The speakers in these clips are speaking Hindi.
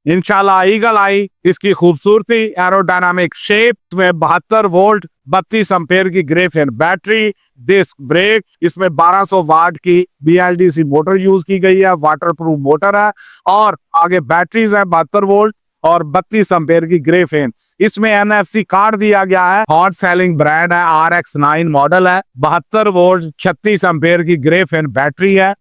इंशाल्लाह ईगल आई इसकी खूबसूरती, एरोडायनामिक शेप में 72 वोल्ट 32 एम्पेयर की ग्रेफेन बैटरी, डिस्क ब्रेक, इसमें 1200 वाट की BLDC मोटर यूज की गई है, वाटरप्रूफ मोटर है और आगे बैटरीज है 72 वोल्ट और 32 एम्पेयर की ग्रेफेन। इसमें NFC कार्ड दिया गया है, हॉट सेलिंग ब्रांड है, RX9 मॉडल है, 72 वोल्ट 36 एम्पेयर की ग्रेफेन बैटरी है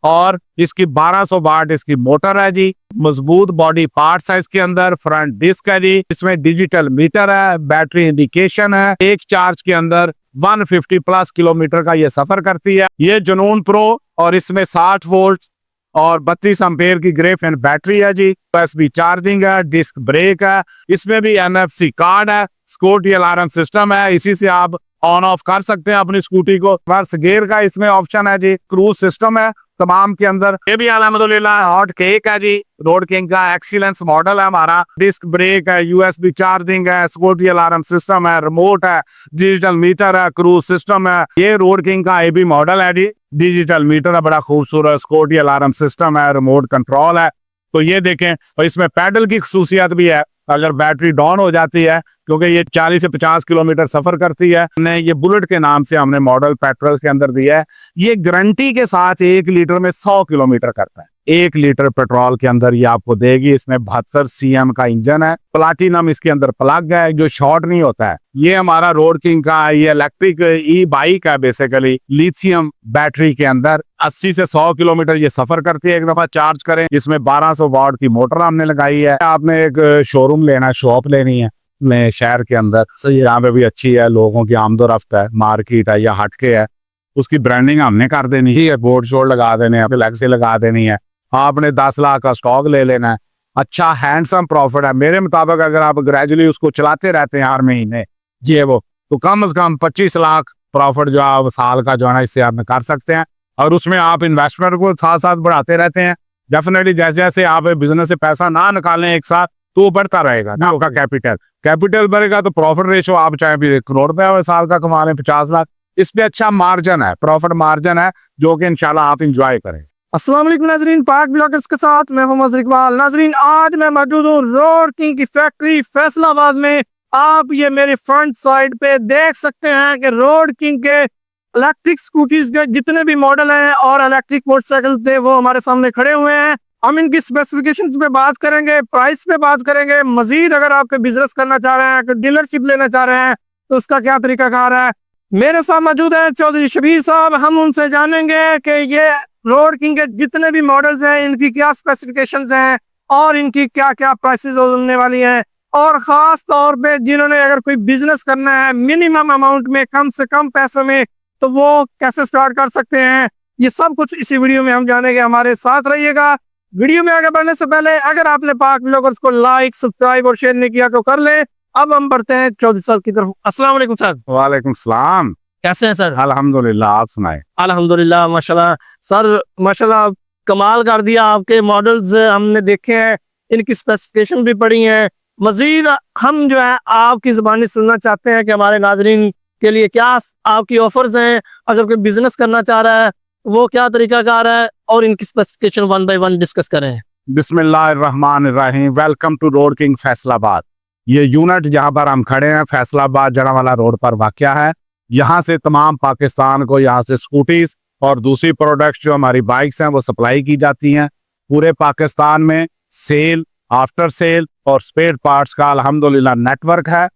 और इसकी 1200 वाट इसकी मोटर है जी। मजबूत बॉडी पार्ट्स है इसके अंदर, फ्रंट डिस्क है जी, इसमें डिजिटल मीटर है, बैटरी इंडिकेशन है, एक चार्ज के अंदर 150 प्लस किलोमीटर का ये सफर करती है। ये जुनून प्रो और इसमें 60 वोल्ट और 32 एम्पेयर की ग्रेफेन बैटरी है जी, USB चार्जिंग है, डिस्क ब्रेक है, इसमें भी NFC कार्ड है, स्कूटी अलार्म सिस्टम है, इसी से आप ऑन ऑफ कर सकते हैं अपनी स्कूटी को। रिवर्स गियर का इसमें ऑप्शन है जी, क्रूज सिस्टम है तमाम के अंदर। ये भी अल्हम्दुलिल्लाह हॉट केक है जी, रोड किंग का एक्सीलेंस मॉडल है हमारा। डिस्क ब्रेक है, USB चार्जिंग है, स्कूटी अलार्म सिस्टम है, रिमोट है, डिजिटल मीटर है, क्रूज सिस्टम है। ये रोड किंग का AB मॉडल है जी, डिजिटल मीटर है, बड़ा खूबसूरत, स्कूटी अलार्म सिस्टम है, रिमोट कंट्रोल है। तो ये देखें, और इसमें पैडल की खसूसियत भी है, अगर बैटरी डाउन हो जाती है, क्योंकि ये 40 से 50 किलोमीटर सफर करती है। हमने ये बुलेट के नाम से हमने मॉडल पेट्रोल के अंदर दिया है। ये गारंटी के साथ 1 लीटर में 100 किलोमीटर करता है। 1 लीटर पेट्रोल के अंदर ये आपको देगी। इसमें 72 CM का इंजन है, प्लाटिनम इसके अंदर प्लग है जो शॉर्ट नहीं होता है। ये हमारा रोड किंग का ये इलेक्ट्रिक बाइक है, बेसिकली लिथियम बैटरी के अंदर 80 से 100 किलोमीटर ये सफर करती है एक दफा चार्ज करें। इसमें 1200 वाट की मोटर हमने लगाई है। आपने एक शोरूम लेना, शॉप लेनी है अपने शहर के अंदर, यहाँ पे भी अच्छी है, लोगों की आमदोरफ्त है, मार्केट है या हटके है, उसकी ब्रांडिंग हमने कर देनी है, बोर्ड शोर्ड लगा देने हैं, फ्लैग से लगा देनी है। आपने 10 लाख का स्टॉक ले लेना है, अच्छा हैंडसम प्रॉफिट है। मेरे मुताबिक अगर आप ग्रेजुअली उसको चलाते रहते हैं हर महीने जी वो, तो कम से कम 25 लाख प्रॉफिट जो आप साल का जो है ना इससे आप कर सकते हैं। और उसमें आप इन्वेस्टमेंट को साथ साथ बढ़ाते रहते हैं। डेफिनेटली जैसे जैसे आप बिजनेस से पैसा ना निकालें एक साथ, तो वो बढ़ता रहेगा ना, आपका कैपिटल बढ़ेगा तो प्रॉफिट रेशो आप चाहे भी 1 करोड़ रुपया साल का कमा लें, 50 लाख, इस पे अच्छा मार्जिन है, प्रॉफिट मार्जिन है, जो कि इंशाल्लाह आप इंजॉय करें। अस्सलाम वालेकुम नाजरीन, पाक ब्लॉगर्स के साथ मैं मोहम्मद इकबाल। नाजरीन, आज मैं मौजूद हूँ रोड किंग की फैक्ट्री फैसलाबाद में। आप ये मेरी फ्रंट साइड पे देख सकते हैं कि रोड किंग के इलेक्ट्रिक स्कूटीज के जितने भी मॉडल हैं और इलेक्ट्रिक मोटरसाइकिल थे वो हमारे सामने खड़े हुए हैं। हम इनकी स्पेसिफिकेशंस पे बात करेंगे, प्राइस पे बात करेंगे। मजीद अगर आपके बिजनेस करना चाह रहे हैं, डीलरशिप लेना चाह रहे हैं, तो उसका क्या तरीकाकार है। मेरे साथ मौजूद है चौधरी शबीर साहब। हम उनसे जानेंगे कि ये रोड किंग के जितने भी मॉडल्स हैं इनकी क्या स्पेसिफिकेशंस हैं और इनकी क्या क्या प्राइसेस होने वाली हैं, और खास तौर पे जिन्होंने अगर कोई बिजनेस करना है मिनिमम अमाउंट में, कम से कम पैसों में, तो वो कैसे स्टार्ट कर सकते हैं। ये सब कुछ इसी वीडियो में हम जानेंगे। हमारे साथ रहिएगा। वीडियो में आगे बढ़ने से पहले अगर आपने पाक ब्लॉगर्स को लाइक, सब्सक्राइब और शेयर नहीं किया तो कर ले। अब हम बढ़ते हैं चौधरी साहब की तरफ। अस्सलाम वालेकुम सर। वालेकुम सलाम। कैसे हैं सर? अल्हम्दुलिल्लाह, आप सुनाए। अल्हम्दुलिल्लाह, माशाल्लाह सर, माशाल्लाह कमाल कर दिया। आपके मॉडल्स हमने देखे हैं, इनकी स्पेसिफिकेशन भी पढ़ी है। मजीद हम जो है आपकी जुबानी सुनना चाहते हैं कि हमारे नाजरीन के लिए क्या आपकी ऑफर्स हैं, अगर कोई बिजनेस करना चाह रहा है वो क्या तरीकाकार है, और इनकी स्पेसिफिकेशन 1 बाय 1 डिस्कस करें। बिस्मिल्लाहिर्रहमानिर्रहीम। Welcome to road king Faisalabad. ये यूनिट जहाँ पर हम खड़े हैं फैसलाबाद जड़ावाला रोड पर वाक़या है। यहाँ से तमाम पाकिस्तान को यहाँ से स्कूटीज और दूसरी प्रोडक्ट्स जो हमारी बाइक्स हैं वो सप्लाई की जाती हैं। पूरे पाकिस्तान में सेल, आफ्टर सेल और स्पेयर पार्ट्स का अल्हम्दुलिल्लाह नेटवर्क है।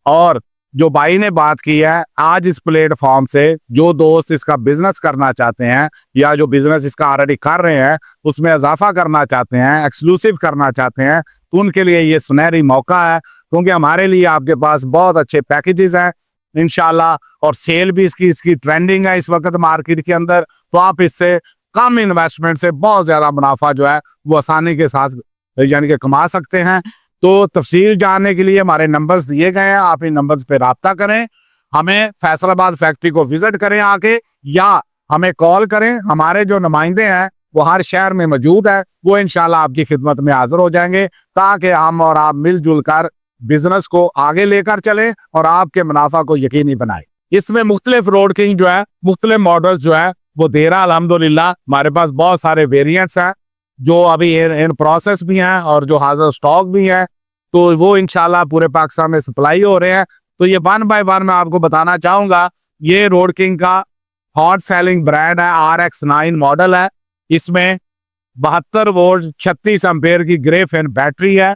और जो भाई ने बात की है, आज इस प्लेटफॉर्म से जो दोस्त इसका बिजनेस करना चाहते हैं या जो बिजनेस इसका ऑलरेडी कर रहे हैं उसमें इजाफा करना चाहते हैं, एक्सक्लूसिव करना चाहते हैं, तो उनके लिए ये सुनहरी मौका है, क्योंकि हमारे लिए आपके पास बहुत अच्छे पैकेजेस हैं इंशाल्लाह। और सेल भी इसकी ट्रेंडिंग है इस वक्त मार्केट के अंदर। तो आप इससे कम इन्वेस्टमेंट से बहुत ज्यादा मुनाफा जो है वो आसानी के साथ यानी कि कमा सकते हैं। तो तफसील जानने के लिए हमारे नंबर्स दिए गए हैं, आप इन नंबर्स पे राब्ता करें, हमें फैसलाबाद फैक्ट्री को विजिट करें आके, या हमें कॉल करें। हमारे जो नुमाइंदे हैं वो हर शहर में मौजूद है, वो इंशाल्लाह आपकी खिदमत में हाजिर हो जाएंगे, ताकि हम और आप मिलजुल कर बिजनेस को आगे लेकर चलें और आपके मुनाफा को यकीनी बनाएं। इसमें मुख्तलिफ रोड किंग जो है, मुख्तलिफ मॉडल्स जो है वो दे रहा अल्हम्दुलिल्लाह। हमारे पास बहुत सारे वेरिएंट्स हैं जो अभी इन प्रोसेस भी हैं और जो हाजिर स्टॉक भी हैं, तो वो इंशाल्लाह पूरे पाकिस्तान में सप्लाई हो रहे हैं। तो ये 1 बाय 1 मैं आपको बताना चाहूँगा। ये रोड किंग का हॉट सेलिंग ब्रांड है, RX9 मॉडल है। इसमें 72 वोल्ट 36 एम्पेयर की ग्रेफेन बैटरी है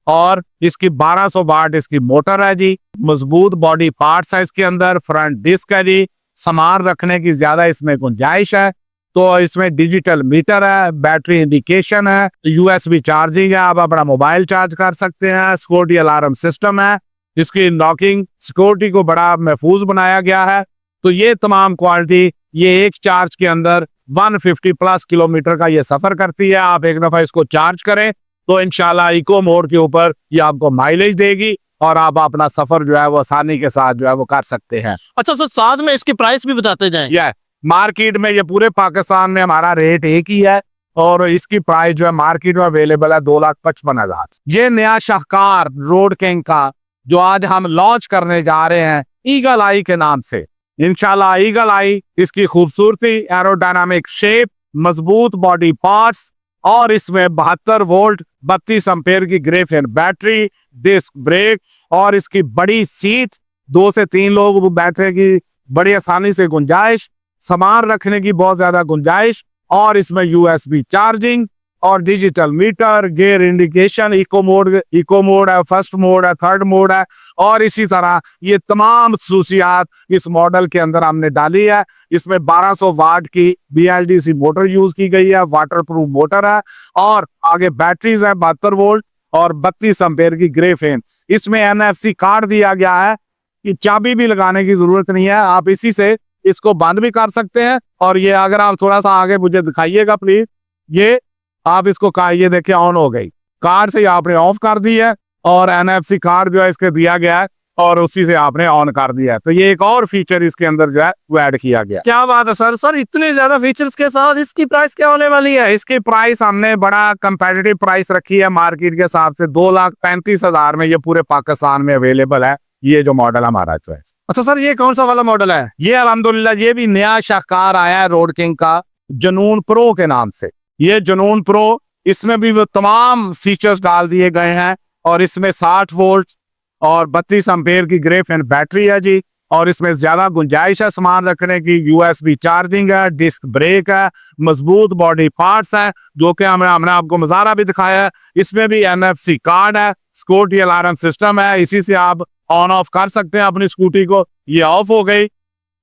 और इसकी 1200 वाट इसकी मोटर है जी। मजबूत बॉडी पार्ट्स है इसके अंदर, फ्रंट डिस्क है जी, सामान रखने की ज्यादा इसमें गुंजाइश है। तो इसमें डिजिटल मीटर है, बैटरी इंडिकेशन है, USB चार्जिंग है, आप अपना मोबाइल चार्ज कर सकते हैं, सिक्योरिटी अलार्म सिस्टम है, इसकी लॉकिंग सिक्योरिटी को बड़ा महफूज बनाया गया है। तो ये तमाम क्वालिटी ये एक चार्ज के अंदर 150 प्लस किलोमीटर का ये सफर करती है। आप एक दफा इसको चार्ज करें तो इंशाल्लाह इको मोड के ऊपर ये आपको माइलेज देगी और आप अपना सफर जो है वो आसानी के साथ जो है वो कर सकते हैं। अच्छा सर, साथ में इसकी प्राइस भी बताते जाएं। यह मार्केट में ये पूरे पाकिस्तान में हमारा रेट एक ही है और इसकी प्राइस जो है मार्केट में अवेलेबल है 2,55,000। ये नया शाहकार रोड किंग का जो आज हम लॉन्च करने जा रहे हैं ईगल आई के नाम से। इंशाल्लाह ईगल आई इसकी खूबसूरती, एरोडायनामिक शेप, मजबूत बॉडी पार्ट्स और इसमें 72 वोल्ट 32 एम्पेयर की ग्रेफेन बैटरी, डिस्क ब्रेक और इसकी बड़ी सीट, 2 से 3 लोग बैठने की बड़ी आसानी से गुंजाइश, सामान रखने की बहुत ज्यादा गुंजाइश और इसमें USB चार्जिंग और digital meter, gear indication, eco mode है, फर्स्ट मोड है, थर्ड मोड है और इसी तरह ये तमाम खसूसियात इस मॉडल के अंदर हमने डाली है। इसमें 1200 वाट की BLDC मोटर यूज की गई है, वाटर प्रूफ मोटर है और आगे बैटरीज है 72 वोल्ट और 32 एम्पेयर की ग्रेफेन। इसमें NFC कार्ड दिया गया है कि चाबी भी लगाने की जरूरत नहीं है, आप इसी से इसको बंद भी कर सकते हैं। और ये अगर आप थोड़ा सा आगे मुझे दिखाइएगा प्लीज, ये आप इसको ये देखिए ऑन हो गई, कार्ड से आपने ऑफ कर दी है और NFC कार्ड जो है इसके दिया गया है और उसी से आपने ऑन कर दिया है। तो ये एक और फीचर इसके अंदर जो है वो ऐड किया गया। क्या बात है सर। सर इतने ज्यादा फीचर्स के साथ इसकी प्राइस क्या होने वाली है? इसकी प्राइस हमने बड़ा कंपेटिटिव प्राइस रखी है मार्केट के हिसाब से, 2,35,000 में ये पूरे पाकिस्तान में अवेलेबल है ये जो मॉडल हमारा जो है। अच्छा सर, ये कौन सा वाला मॉडल है? ये अल्हम्दुलिल्लाह ये भी नया शाहकार आया है रोड किंग का, जुनून प्रो के नाम से। ये जुनून प्रो, इसमें भी वो तमाम फीचर्स डाल दिए गए हैं और इसमें 60 वोल्ट और 32 एम्पेयर की ग्रेफेन बैटरी है जी और इसमें ज्यादा गुंजाइश है सामान रखने की, USB चार्जिंग है, डिस्क ब्रेक है, मजबूत बॉडी पार्ट्स है जो कि हमने आपको मजारा भी दिखाया है। इसमें भी NFC कार्ड है, सिक्योरिटी अलार्म सिस्टम है, इसी से आप ऑन ऑफ कर सकते हैं अपनी स्कूटी को। ये ऑफ हो गई,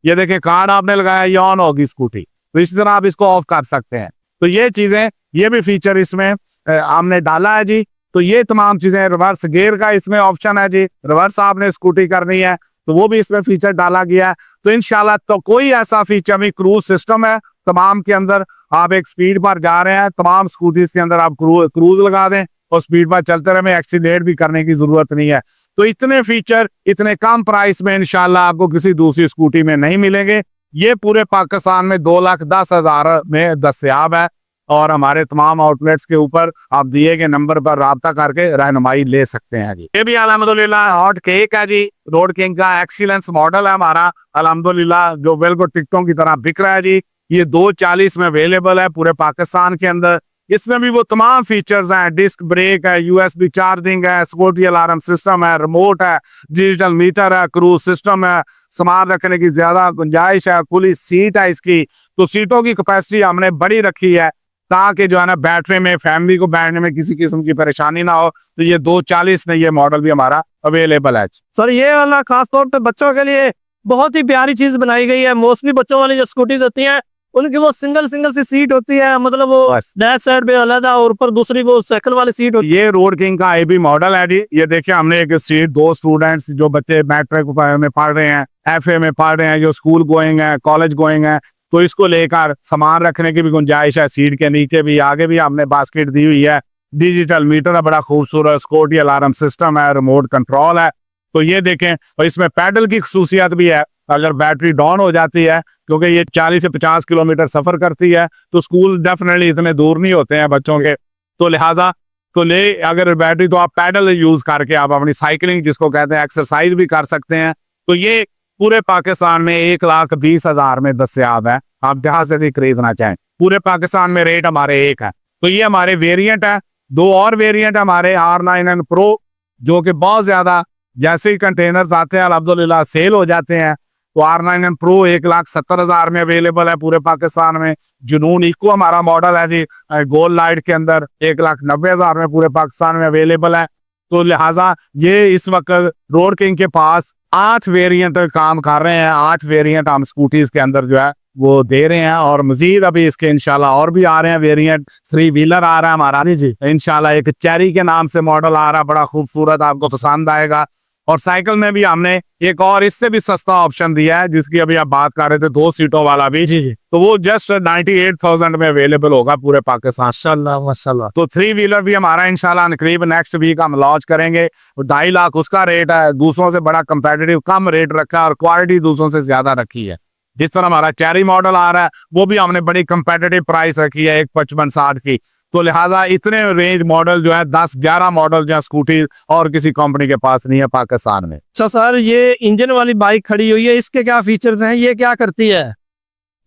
ये देखें कार्ड आपने लगाया, ये ऑन होगी स्कूटी, तो इसी तरह आप इसको ऑफ कर सकते हैं। तो ये चीजें, ये भी फीचर इसमें हमने डाला है जी। तो ये तमाम चीजें, रिवर्स गियर का इसमें ऑप्शन है जी, रिवर्स आपने स्कूटी करनी है तो वो भी इसमें फीचर डाला गया है। तो इंशाल्लाह तो कोई ऐसा फीचर नहीं, क्रूज सिस्टम है तमाम के अंदर, आप एक स्पीड पर जा रहे हैं, तमाम स्कूटीज के अंदर आप क्रूज लगा दें और स्पीड पर चलते रहे, एक्सीलेट भी करने की जरूरत नहीं है। तो इतने फीचर इतने कम प्राइस में इंशाल्लाह आपको किसी दूसरी स्कूटी में नहीं मिलेंगे। ये पूरे पाकिस्तान में 2,10,000 में दस्तयाब है और हमारे तमाम आउटलेट्स के ऊपर आप दिए गए नंबर पर राब्ता करके रहनुमाई ले सकते हैं जी। ये भी अल्हम्दुलिल्लाह हॉट केक है जी, रोड किंग का एक्सीलेंस मॉडल है हमारा अल्हम्दुलिल्लाह, जो बिल्कुल टिकटों की तरह बिक रहा है जी। ये 240 में अवेलेबल है पूरे पाकिस्तान के अंदर। इसमें भी वो तमाम फीचर्स हैं, डिस्क ब्रेक है, USB चार्जिंग है, सिक्योरिटी अलार्म सिस्टम है, रिमोट है, डिजिटल मीटर है, क्रूज सिस्टम है, सामान रखने की ज्यादा गुंजाइश है, खुली सीट है इसकी। तो सीटों की कैपेसिटी हमने बड़ी रखी है ताकि जो है ना बैटरी में फैमिली को बैठने में किसी किस्म की परेशानी ना हो। तो ये 240 में ये मॉडल भी हमारा अवेलेबल है सर। ये वाला खासतौर पे बच्चों के लिए बहुत ही प्यारी चीज बनाई गई है। मोस्टली बच्चों वाली जो स्कूटीज होती हैं उनकी वो सिंगल सी सीट होती है, मतलब वो बैक साइड पे अलग और ऊपर दूसरी वो साइकिल वाली सीट होती है। ये रोड किंग का IB मॉडल है जी। ये देखिए हमने एक सीट, 2 स्टूडेंट्स जो बच्चे मैट्रिक में पढ़ रहे हैं, FA में पढ़ रहे हैं, जो स्कूल गोइंग है, कॉलेज गोइंग है, तो इसको लेकर सामान रखने की भी गुंजाइश है। सीट के नीचे भी आगे भी हमने बास्केट दी हुई है, डिजिटल मीटर है बड़ा खूबसूरत, सिक्योरिटी अलार्म सिस्टम है, रिमोट कंट्रोल है। तो ये देखें, और इसमें पैडल की खसूसियत भी है, अगर बैटरी डाउन हो जाती है, क्योंकि ये 40 से 50 किलोमीटर सफर करती है तो स्कूल डेफिनेटली इतने दूर नहीं होते हैं बच्चों के, तो लिहाजा तो अगर बैटरी तो आप पैडल यूज करके आप अपनी साइकिलिंग जिसको कहते हैं एक्सरसाइज भी कर सकते हैं। तो ये पूरे पाकिस्तान में 1,20,000 में दस्तयाब है। आप जहां से भी खरीदना चाहें, पूरे पाकिस्तान में रेट हमारे एक है। तो ये हमारे वेरिएंट है। दो और वेरिएंट हमारे R9N Pro, जो कि बहुत ज्यादा जैसे ही कंटेनर्स आते हैं अल्हम्दुलिल्लाह सेल हो जाते हैं। तो R9N Pro 1,70,000 में अवेलेबल है पूरे पाकिस्तान में। जुनून इको हमारा मॉडल है जी, गोल्ड लाइट के अंदर 1,90,000 में पूरे पाकिस्तान में अवेलेबल है। तो लिहाजा ये इस वक्त रोड किंग के पास 8 वेरिएंट काम कर रहे हैं। 8 वेरिएंट हम स्कूटीज के अंदर जो है वो दे रहे हैं, और मजीद अभी इसके इंशाल्लाह और भी आ रहे हैं वेरिएंट। 3 व्हीलर आ रहा है हमारा जी इंशाल्लाह, एक चेरी के नाम से मॉडल आ रहा है, बड़ा खूबसूरत, आपको पसंद आएगा। और साइकिल में भी हमने एक और इससे भी सस्ता ऑप्शन दिया है, जिसकी अभी आप बात कर रहे थे, 2 सीटों वाला भी जी, तो वो जस्ट 98,000 में अवेलेबल होगा पूरे पाकिस्तान। माशाल्लाह। तो 3 व्हीलर भी हमारा इंशाल्लाह करीब नेक्स्ट वीक हम लॉन्च करेंगे। 2.5 लाख उसका रेट है, दूसरों से बड़ा कंपेटिटिव कम रेट रखा है और क्वालिटी दूसरों से ज्यादा रखी है। जिस तरह हमारा चेरी मॉडल आ रहा है वो भी हमने बड़ी कंपेटिटिव प्राइस रखी है 1,55,60 की। तो लिहाजा इतने रेंज मॉडल जो है 10-11 मॉडल जो है स्कूटी और किसी कंपनी के पास नहीं है पाकिस्तान में। अच्छा सर, ये इंजन वाली बाइक खड़ी हुई है, इसके क्या फीचर्स हैं, ये क्या करती है?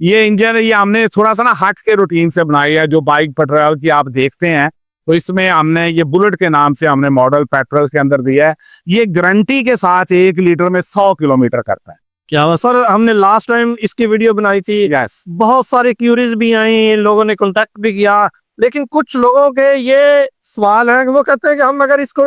ये इंजन ये हमने थोड़ा सा ना हट के रूटीन से बनाई है। जो बाइक पेट्रोल की आप देखते हैं तो इसमें हमने ये बुलेट के नाम से हमने मॉडल पेट्रोल के अंदर दिया है। ये गारंटी के साथ 1 लीटर में 100 किलोमीटर करता है। क्या हुआ सर, हमने लास्ट टाइम इसकी वीडियो बनाई थी, यस, बहुत सारे क्यूरीज भी आई, लोगों ने कांटेक्ट भी किया, लेकिन कुछ लोगों के ये सवाल है कि वो कहते हैं कि हम अगर इसको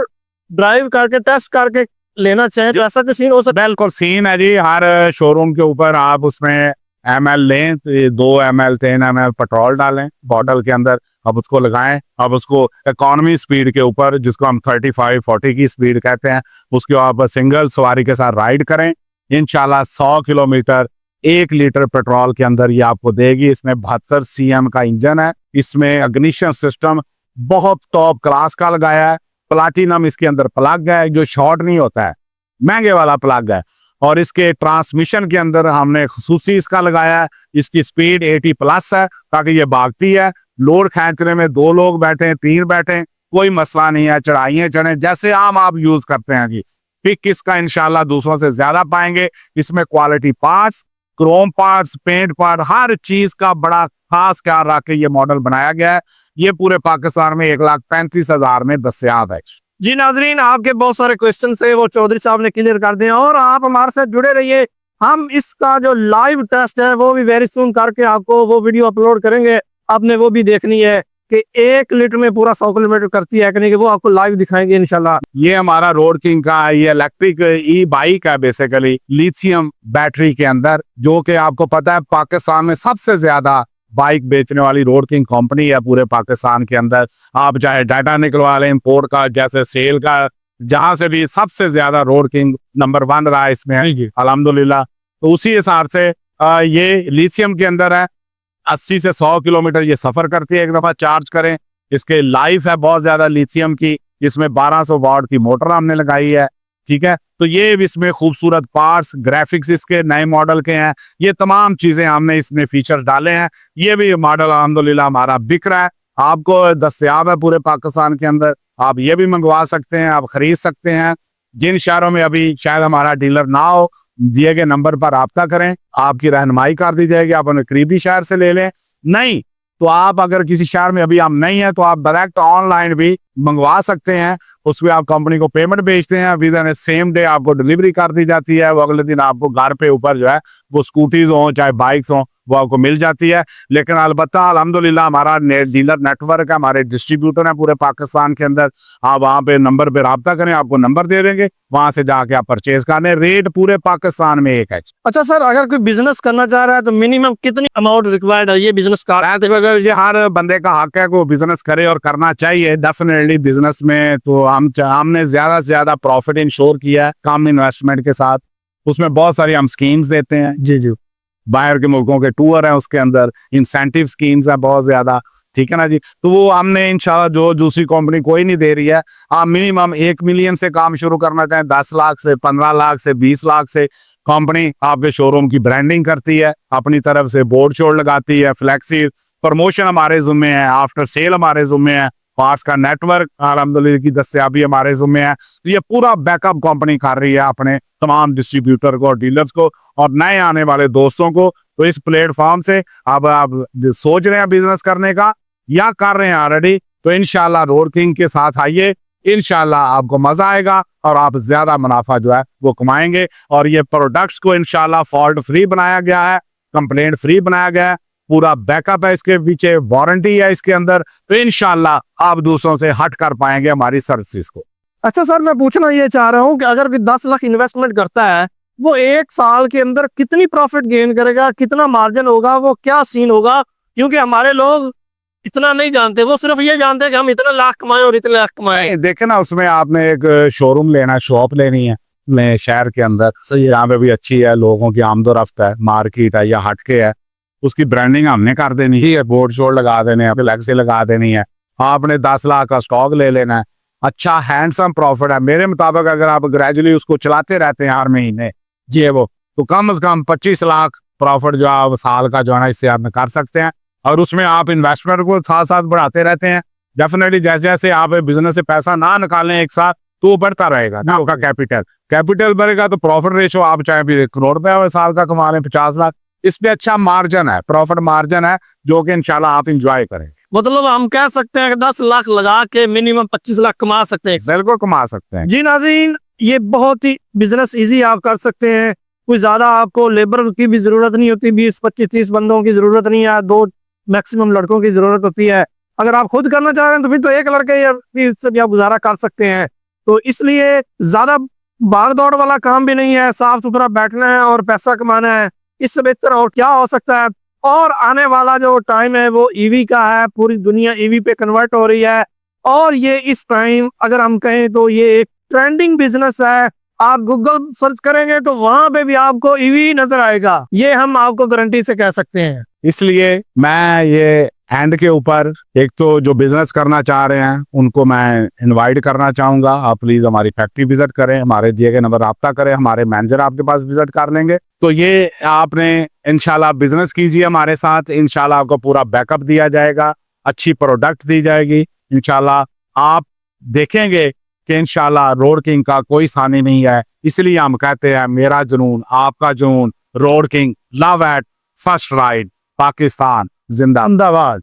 ड्राइव करके टेस्ट करके लेना चाहें तो ऐसा तो सीन हो सकता है? बिल्कुल सीन है जी। हर शोरूम के ऊपर आप उसमें ml लें, तो ये 2 ml 3 ml पेट्रोल डालें बॉटल के अंदर, अब उसको लगाएं। अब उसको इकोनॉमी स्पीड के ऊपर, जिसको हम 35-40 की स्पीड कहते हैं, उसको आप सिंगल सवारी के साथ राइड करें, इंशाल्लाह 100 किलोमीटर 1 लीटर पेट्रोल के अंदर ये आपको देगी। इसमें 72 CM का इंजन है। इसमें इग्निशन सिस्टम बहुत टॉप क्लास का लगाया है। प्लाटिनम इसके अंदर प्लग है, जो शॉर्ट नहीं होता है, महंगे वाला प्लग है। और इसके ट्रांसमिशन के अंदर हमने खसूसी इसका लगाया है। इसकी स्पीड 80+ है, ताकि ये भागती है। लोड खींचने में 2 लोग बैठे, 3 बैठे, कोई मसला नहीं है। चढ़ाइयाँ चढ़े जैसे आम आप यूज करते हैं जी। पिक इसका इंशाल्लाह दूसरों से ज्यादा पाएंगे। इसमें quality parts, chrome parts, paint part, हर चीज का बड़ा खास ख्याल रख के ये मॉडल बनाया गया है। ये पूरे पाकिस्तान में 1,35,000 में दस्तयाब है। जी नाजरीन, आपके बहुत सारे क्वेश्चन है वो चौधरी साहब ने क्लियर कर दिए, और आप हमारे साथ जुड़े रहिए। हम इसका जो लाइव टेस्ट है वो भी वेरी सून करके आपको वो वीडियो अपलोड करेंगे। आपने वो भी देखनी है कि 1 लीटर में पूरा 100 किलोमीटर करती है कि नहीं, कि वो आपको लाइव दिखाएंगे इंशाल्लाह। ये हमारा रोड किंग का ये इलेक्ट्रिक ई बाइक है, बेसिकली लिथियम बैटरी के अंदर, जो कि आपको पता है पाकिस्तान में सबसे ज्यादा बाइक बेचने वाली रोड किंग कंपनी है पूरे पाकिस्तान के अंदर। आप चाहे डाटा निकलवा लें, इंपोर्ट का, जैसे सेल का, जहां से भी सबसे ज्यादा रोड किंग नंबर 1 रहा है इसमें अल्हम्दुलिल्लाह। तो उसी हिसाब से ये लिथियम के अंदर है। 80 से 100 किलोमीटर ये सफर करती है एक दफा चार्ज करें। इसके लाइफ है बहुत ज्यादा लिथियम की। इसमें 1200 वाट की मोटर हमने लगाई है, ठीक है। तो ये इसमें खूबसूरत पार्ट्स, ग्राफिक्स इसके नए मॉडल के हैं, ये तमाम चीजें हमने इसमें फीचर्स डाले हैं। ये भी मॉडल अल्हम्दुलिल्लाह हमारा बिक रहा है, आपको दस्तयाब है पूरे पाकिस्तान के अंदर। आप ये भी मंगवा सकते हैं, आप खरीद सकते हैं। जिन शहरों में अभी शायद हमारा डीलर ना हो, दिए गए नंबर पर रब्ता करें, आपकी रहनुमाई कर दी जाएगी। आप उन्हें करीबी शहर से ले लें, नहीं तो आप अगर किसी शहर में अभी हम नहीं है तो आप डायरेक्ट ऑनलाइन भी मंगवा सकते हैं। उसमें आप कंपनी को पेमेंट भेजते हैं, विद इन सेम डे आपको डिलीवरी कर दी जाती है। वो अगले दिन आपको घर पे ऊपर जो है वो स्कूटीज हो चाहे बाइक्स हो वो आपको मिल जाती है। लेकिन अलबत्ता अल्हम्दुलिल्लाह हमारा डीलर नेटवर्क है, हमारे डिस्ट्रीब्यूटर है पूरे पाकिस्तान के अंदर। आप वहाँ पे नंबर पे रब्ता करें, आपको नंबर दे देंगे, वहां से जाके आप परचेज करने। रेट पूरे पाकिस्तान में एक है। अच्छा सर, अगर कोई बिजनेस करना चाह रहा है तो मिनिमम कितनी अमाउंट रिक्वायर्ड है ये बिजनेस का? अगर ये हर बंदे का हक है कि वो बिजनेस करे और करना चाहिए डेफिनेटली। बिजनेस में तो हमने ज्यादा से ज्यादा प्रॉफिट इंश्योर किया है कम इन्वेस्टमेंट के साथ। उसमें बहुत सारी हम स्कीम्स देते हैं जी। बाहर के मुल्कों के टूर है, उसके अंदर इंसेंटिव स्कीम्स है बहुत ज्यादा, ठीक है ना जी। तो वो हमने इंशाल्लाह जो दूसरी कंपनी कोई नहीं दे रही है। आप मिनिमम 1 मिलियन से काम शुरू करना चाहें, 10 लाख से, 15 लाख से, 20 लाख से, कंपनी आपके शोरूम की ब्रांडिंग करती है, अपनी तरफ से बोर्ड शोर्ड लगाती है, फ्लैक्सी प्रमोशन हमारे जिम्मे है, आफ्टर सेल हमारे जिम्मे है, पार्ट्स का नेटवर्क अल्हम्दुलिल्लाह की दस्तयाबी हमारे जिम्मे है। तो ये पूरा बैकअप कंपनी कर रही है अपने तमाम डिस्ट्रीब्यूटर को, डीलर्स को और नए आने वाले दोस्तों को। तो इस प्लेटफॉर्म से अब आप सोच रहे हैं बिजनेस करने का, या कर रहे हैं ऑलरेडी, तो इंशाल्लाह रोड किंग के साथ आइए, इंशाल्लाह आपको मजा आएगा और आप ज्यादा मुनाफा जो है वो कमाएंगे। और ये प्रोडक्ट्स को इंशाल्लाह फॉल्ट फ्री बनाया गया है, कंप्लेंट फ्री बनाया गया है, पूरा बैकअप है इसके पीछे, वारंटी है इसके अंदर, तो इंशाल्लाह आप दूसरों से हट कर पाएंगे हमारी सर्विसेज को। अच्छा सर, मैं पूछना ये चाह रहा हूँ कि अगर कोई 10 लाख इन्वेस्टमेंट करता है, वो 1 साल के अंदर कितनी प्रॉफिट गेन करेगा, कितना मार्जिन होगा, वो क्या सीन होगा? क्योंकि हमारे लोग इतना नहीं जानते, वो सिर्फ ये जानते हैं कि हम इतना लाख कमाए और इतने लाख कमाए। देखे ना, उसमें आपने एक शोरूम लेना, शॉप लेनी है अपने शहर के अंदर, यहाँ पे भी अच्छी है, लोगों की आमदोरफ्त है, मार्केट है या हटके है, उसकी ब्रांडिंग हमने कर देनी है, बोर्ड शोर्ड लगा देने हैं, अलग से लगा देनी है, आपने 10 लाख का स्टॉक ले लेना है, अच्छा हैंडसम प्रॉफिट है। मेरे मुताबिक अगर आप ग्रेजुअली उसको चलाते रहते हैं हर महीने जी वो, तो कम से कम 25 लाख प्रॉफिट जो आप साल का जो है ना इससे आप कर सकते हैं। और उसमें आप इन्वेस्टमेंट को साथ साथ बढ़ाते रहते हैं, डेफिनेटली जैसे जैसे आप बिजनेस से पैसा ना निकालें एक साथ, तो वो बढ़ता रहेगा ना, आपका कैपिटल बढ़ेगा तो प्रॉफिट रेशो आप चाहे भी 1 करोड़ रुपया साल का कमा लें, 50 लाख, इस पे अच्छा मार्जिन है, प्रॉफिट मार्जिन है, जो कि इंशाल्लाह आप इंजॉय करें। मतलब हम कह सकते हैं कि 10 लाख लगा के मिनिमम 25 लाख कमा सकते हैं। बिल्कुल कमा सकते हैं जी नाज़रीन, ये बहुत ही बिजनेस इजी आप कर सकते हैं, कोई ज्यादा आपको लेबर की भी जरूरत नहीं होती, 20 25 30 बंदों की जरूरत नहीं है, 2 मैक्सिमम लड़कों की जरूरत होती है। अगर आप खुद करना चाह रहे हैं तो फिर तो 1 लड़के या से भी आप गुजारा कर सकते हैं। तो इसलिए ज्यादा भाग दौड़ वाला काम भी नहीं है, साफ सुथरा बैठना है और पैसा कमाना है, इससे बेहतर और क्या हो सकता है। और आने वाला जो टाइम है वो ईवी का है, पूरी दुनिया ईवी पे कन्वर्ट हो रही है, और ये इस टाइम अगर हम कहें तो ये एक ट्रेंडिंग बिजनेस है। आप गूगल सर्च करेंगे तो वहां पे भी आपको ईवी नजर आएगा, ये हम आपको गारंटी से कह सकते हैं। इसलिए मैं ये एंड के ऊपर एक तो जो बिजनेस करना चाह रहे हैं उनको मैं इनवाइट करना चाहूंगा, आप प्लीज हमारी फैक्ट्री विजिट करें, हमारे दिए गए नंबर राब्ता करें, हमारे मैनेजर आपके पास विजिट कर लेंगे। तो ये आपने इंशाल्लाह बिजनेस कीजिए हमारे साथ, इंशाल्लाह आपको पूरा बैकअप दिया जाएगा, अच्छी प्रोडक्ट दी जाएगी, इंशाल्लाह आप देखेंगे कि इंशाल्लाह रोड किंग का कोई सानी नहीं है। इसलिए हम कहते हैं मेरा जुनून आपका जुनून, road king, love at first ride, Pakistan जिंदाबाद।